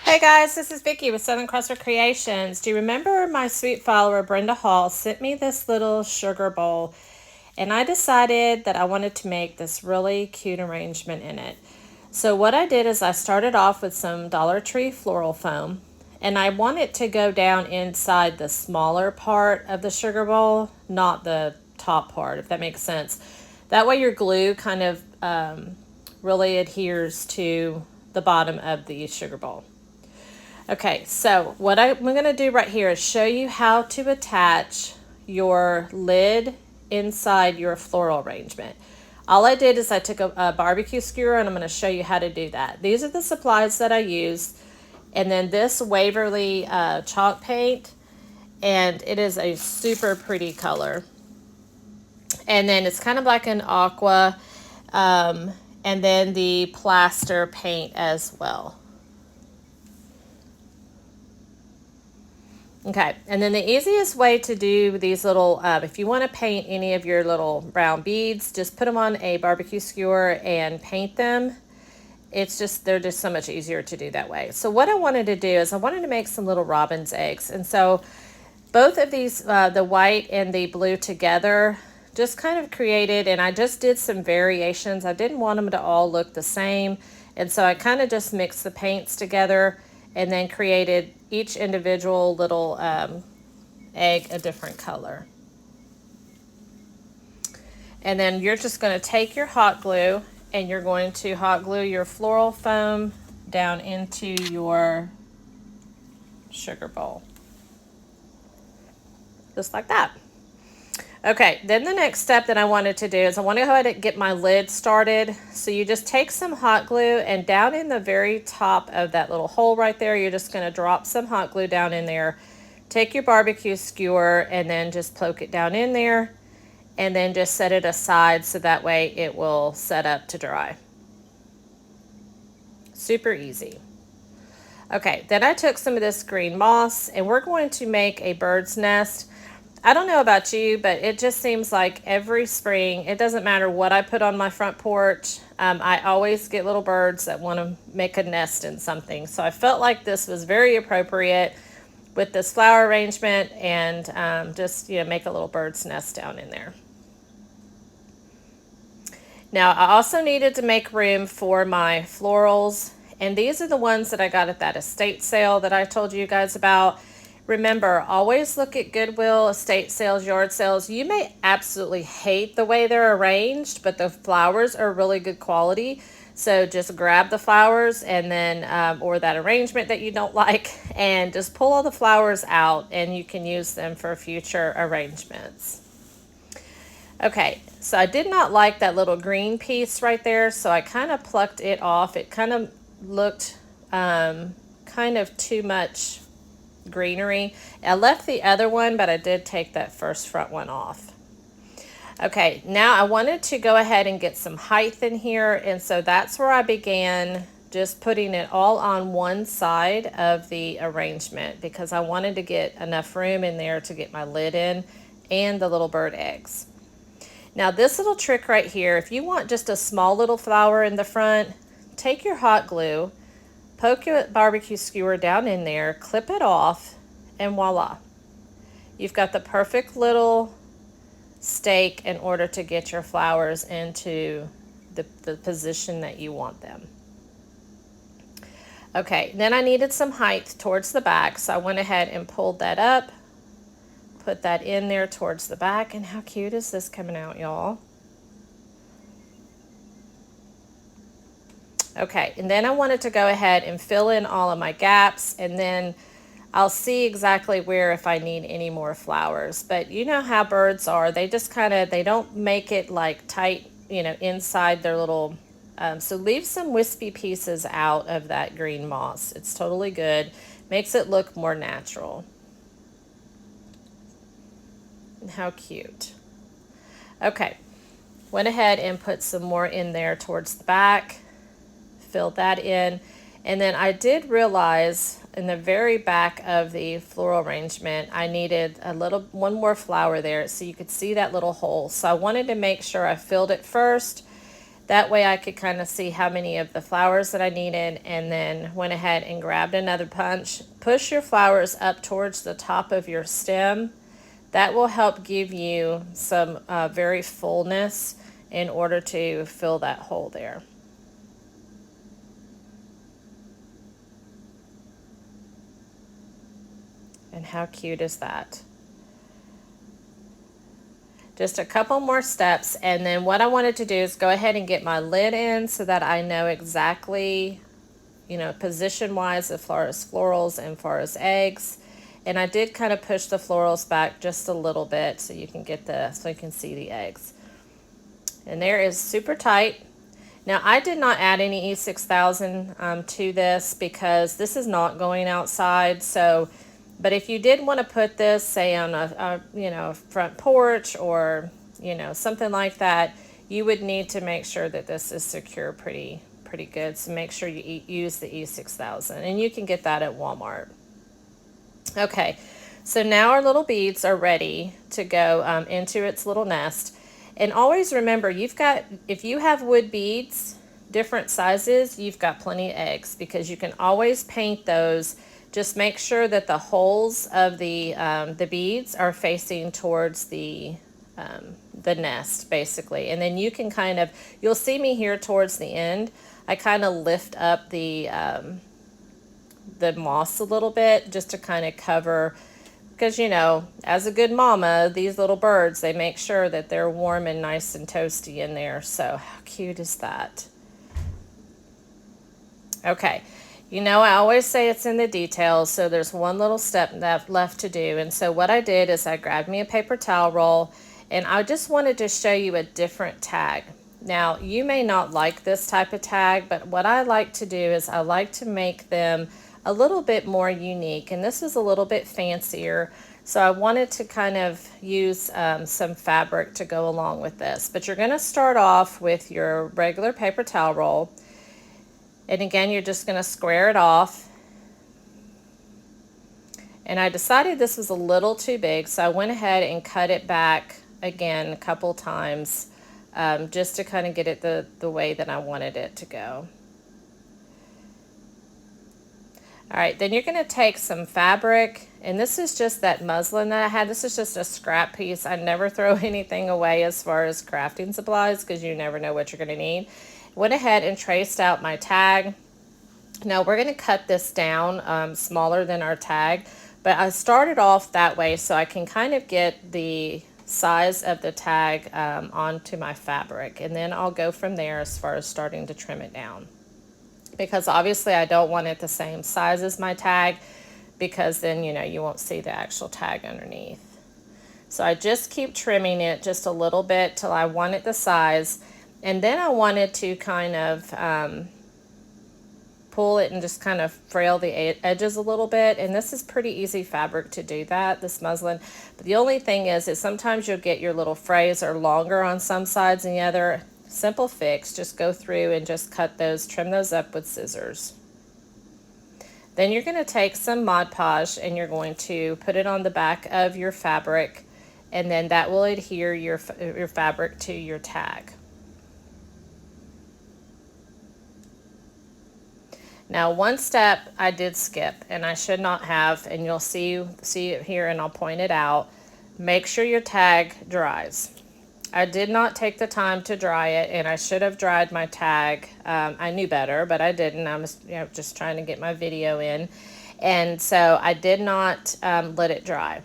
Hey guys, this is Vicky with Southern Crosser Creations. Do you remember my sweet follower Brenda Hall sent me this little sugar bowl, and I decided that I wanted to make this really cute arrangement in it. So what I did is I started off with some Dollar Tree floral foam, and I want it to go down inside the smaller part of the sugar bowl, not the top part, if that makes sense. That way your glue kind of really adheres to the bottom of the sugar bowl. Okay, so what I'm going to do right here is show you how to attach your lid inside your floral arrangement. All I did is I took a barbecue skewer and I'm going to show you how to do that. These are the supplies that I used. And then this Waverly chalk paint, and it is a super pretty color. And then it's kind of like an aqua, and then the plaster paint as well. Okay, and then the easiest way to do these little, if you want to paint any of your little round beads, just put them on a barbecue skewer and paint them. They're just so much easier to do that way. So what I wanted to do is I wanted to make some little robin's eggs. And so both of these, the white and the blue together, just kind of created, and I just did some variations. I didn't want them to all look the same. And so I kind of just mixed the paints together and then created each individual little egg a different color. And then you're just going to take your hot glue and you're going to hot glue your floral foam down into your sugar bowl. Just like that. Okay, then the next step that I wanted to do is I want to go ahead and get my lid started. So you just take some hot glue, and down in the very top of that little hole right there, you're just going to drop some hot glue down in there. Take your barbecue skewer and then just poke it down in there, and then just set it aside so that way it will set up to dry. Super easy. Okay, then I took some of this green moss, and we're going to make a bird's nest. I don't know about you, but it just seems like every spring, it doesn't matter what I put on my front porch, I always get little birds that want to make a nest in something. So I felt like this was very appropriate with this flower arrangement, and just, make a little bird's nest down in there. Now, I also needed to make room for my florals, and these are the ones that I got at that estate sale that I told you guys about. Remember, always look at Goodwill, estate sales, yard sales. You may absolutely hate the way they're arranged, but the flowers are really good quality. So just grab the flowers and then, or that arrangement that you don't like, and just pull all the flowers out and you can use them for future arrangements. Okay, so I did not like that little green piece right there, so I kind of plucked it off. It kind of looked kind of too much greenery. I left the other one, but I did take that first front one off. Okay, now I wanted to go ahead and get some height in here, and so that's where I began just putting it all on one side of the arrangement because I wanted to get enough room in there to get my lid in and the little bird eggs. Now this little trick right here, if you want just a small little flower in the front, take your hot glue, poke your barbecue skewer down in there, clip it off, and voila. You've got the perfect little stake in order to get your flowers into the position that you want them. Okay, then I needed some height towards the back, so I went ahead and pulled that up, put that in there towards the back, and how cute is this coming out, y'all? Okay, and then I wanted to go ahead and fill in all of my gaps, and then I'll see exactly where if I need any more flowers. But you know how birds are. They just they don't make it like tight, inside their little, so leave some wispy pieces out of that green moss. It's totally good. Makes it look more natural. And how cute. Okay, went ahead and put some more in there towards the back. Fill that in, and then I did realize in the very back of the floral arrangement I needed one more flower there so you could see that little hole. So I wanted to make sure I filled it first, That way I could kind of see how many of the flowers that I needed, and then went ahead and grabbed another punch. Push your flowers up towards the top of your stem. That will help give you some very fullness in order to fill that hole there. And how cute is that? Just a couple more steps, and then what I wanted to do is go ahead and get my lid in so that I know exactly, position wise as far as florals and far as eggs. And I did kind of push the florals back just a little bit so you can see the eggs. And there is super tight. Now I did not add any E6000 to this because this is not going outside. So, but if you did want to put this, say on a front porch or something like that, you would need to make sure that this is secure pretty good. So make sure you use the E6000, and you can get that at Walmart. Okay, so now our little beads are ready to go into its little nest. And always remember, if you have wood beads, different sizes, you've got plenty of eggs, because you can always paint those. Just make sure that the holes of the beads are facing towards the nest, basically. And then you can you'll see me here towards the end, I kind of lift up the moss a little bit just to kind of cover, because as a good mama, these little birds, they make sure that they're warm and nice and toasty in there. So how cute is that? Okay, I always say it's in the details, so there's one little step left to do. And so what I did is I grabbed me a paper towel roll, and I just wanted to show you a different tag. Now, you may not like this type of tag, but what I like to do is I like to make them a little bit more unique, and this is a little bit fancier. So I wanted to kind of use some fabric to go along with this. But you're going to start off with your regular paper towel roll. And again, you're just going to square it off. And I decided this was a little too big, so I went ahead and cut it back again a couple times just to kind of get it the way that I wanted it to go. All right, then you're going to take some fabric, and this is just that muslin that I had. This is just a scrap piece. I never throw anything away as far as crafting supplies, because you never know what you're going to need. Went ahead and traced out my tag. Now we're going to cut this down smaller than our tag, but I started off that way so I can kind of get the size of the tag onto my fabric, and then I'll go from there as far as starting to trim it down, because obviously I don't want it the same size as my tag, because then you won't see the actual tag underneath. So I just keep trimming it just a little bit till I want it the size. And then I wanted to kind of pull it and just kind of frail the edges a little bit. And this is pretty easy fabric to do that, this muslin. But the only thing is sometimes you'll get your little frays are longer on some sides than the other. Simple fix, just go through and just trim those up with scissors. Then you're going to take some Mod Podge and you're going to put it on the back of your fabric, and then that will adhere your fabric to your tag. Now, one step I did skip, and I should not have, and you'll see it here, and I'll point it out. Make sure your tag dries. I did not take the time to dry it, and I should have dried my tag. I knew better, but I didn't. I was just trying to get my video in, and so I did not let it dry.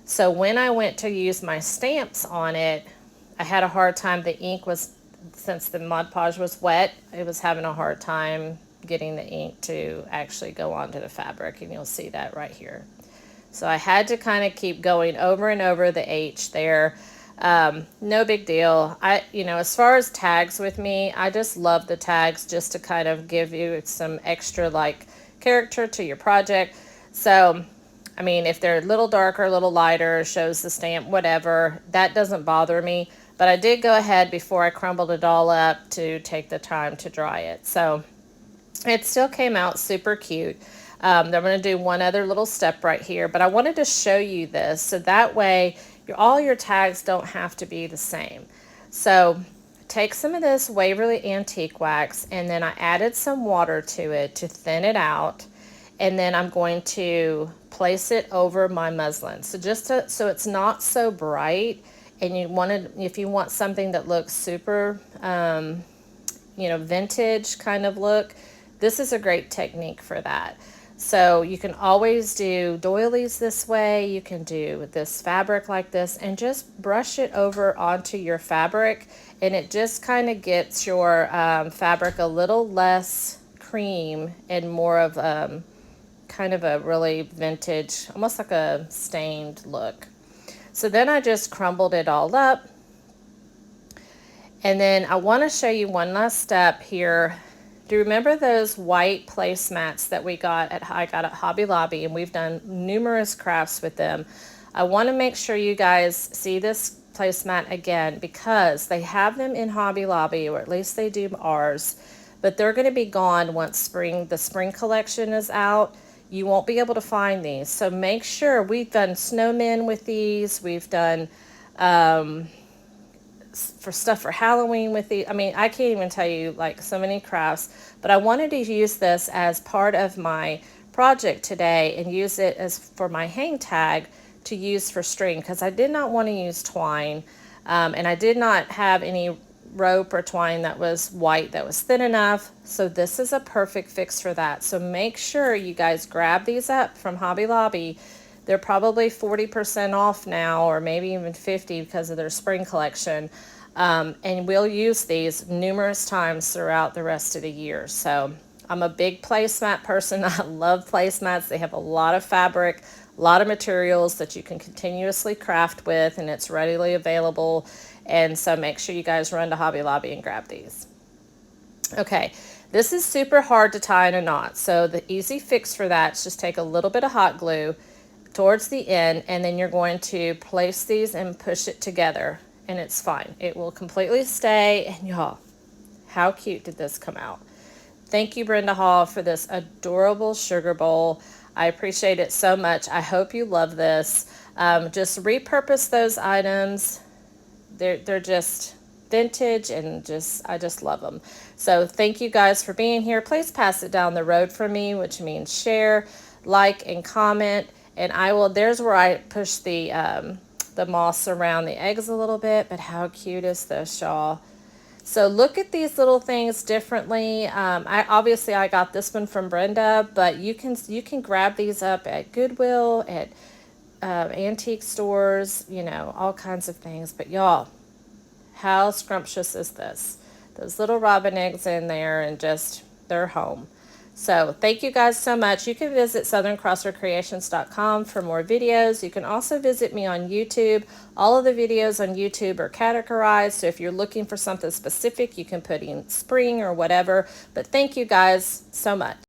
So when I went to use my stamps on it, I had a hard time. The ink since the Mod Podge was wet, it was having a hard time getting the ink to actually go onto the fabric, and you'll see that right here. So I had to kind of keep going over and over the H there. No big deal. As far as tags with me, I just love the tags just to kind of give you some extra character to your project. So, if they're a little darker, a little lighter, shows the stamp, whatever, that doesn't bother me. But I did go ahead before I crumbled it all up to take the time to dry it. So it still came out super cute. I'm going to do one other little step right here, but I wanted to show you this so that way all your tags don't have to be the same. So take some of this Waverly Antique Wax, and then I added some water to it to thin it out. And then I'm going to place it over my muslin. So so it's not so bright, and if you want something that looks super, vintage kind of look, this is a great technique for that. So you can always do doilies this way. You can do this fabric like this and just brush it over onto your fabric, and it just kind of gets your fabric a little less cream and more of kind of a really vintage, almost like a stained look. So then I just crumbled it all up. And then I want to show you one last step here. Do you remember those white placemats that I got at Hobby Lobby, and we've done numerous crafts with them? I want to make sure you guys see this placemat again, because they have them in Hobby Lobby, or at least they do ours, but they're going to be gone once the spring collection is out. You won't be able to find these. So make sure, we've done snowmen with these. We've done for stuff for Halloween with these. I mean, I can't even tell you, like, so many crafts, but I wanted to use this as part of my project today and use it as for my hang tag to use for string, because I did not want to use twine, and I did not have any rope or twine that was white that was thin enough. So this is a perfect fix for that. So make sure you guys grab these up from Hobby Lobby. They're probably 40% off now, or maybe even 50 because of their spring collection. And we'll use these numerous times throughout the rest of the year. So I'm a big placemat person. I love placemats. They have a lot of fabric, a lot of materials that you can continuously craft with, and it's readily available. And so make sure you guys run to Hobby Lobby and grab these. Okay, this is super hard to tie in a knot. So the easy fix for that is just take a little bit of hot glue towards the end, and then you're going to place these and push it together, and it's fine. It will completely stay. And y'all, how cute did this come out? Thank you, Brenda Hall, for this adorable sugar bowl. I appreciate it so much. I hope you love this. Just repurpose those items. They're just vintage, and I just love them. So thank you guys for being here. Please pass it down the road for me, which means share, like, and comment. And there's where I push the moss around the eggs a little bit, but how cute is this, y'all? So look at these little things differently. I got this one from Brenda, but you can grab these up at Goodwill, at antique stores, all kinds of things. But y'all, how scrumptious is this? Those little robin eggs in there, and just, they're home. So thank you guys so much. You can visit southerncrossroadcreations.com for more videos. You can also visit me on YouTube. All of the videos on YouTube are categorized, so if you're looking for something specific, you can put in spring or whatever. But thank you guys so much.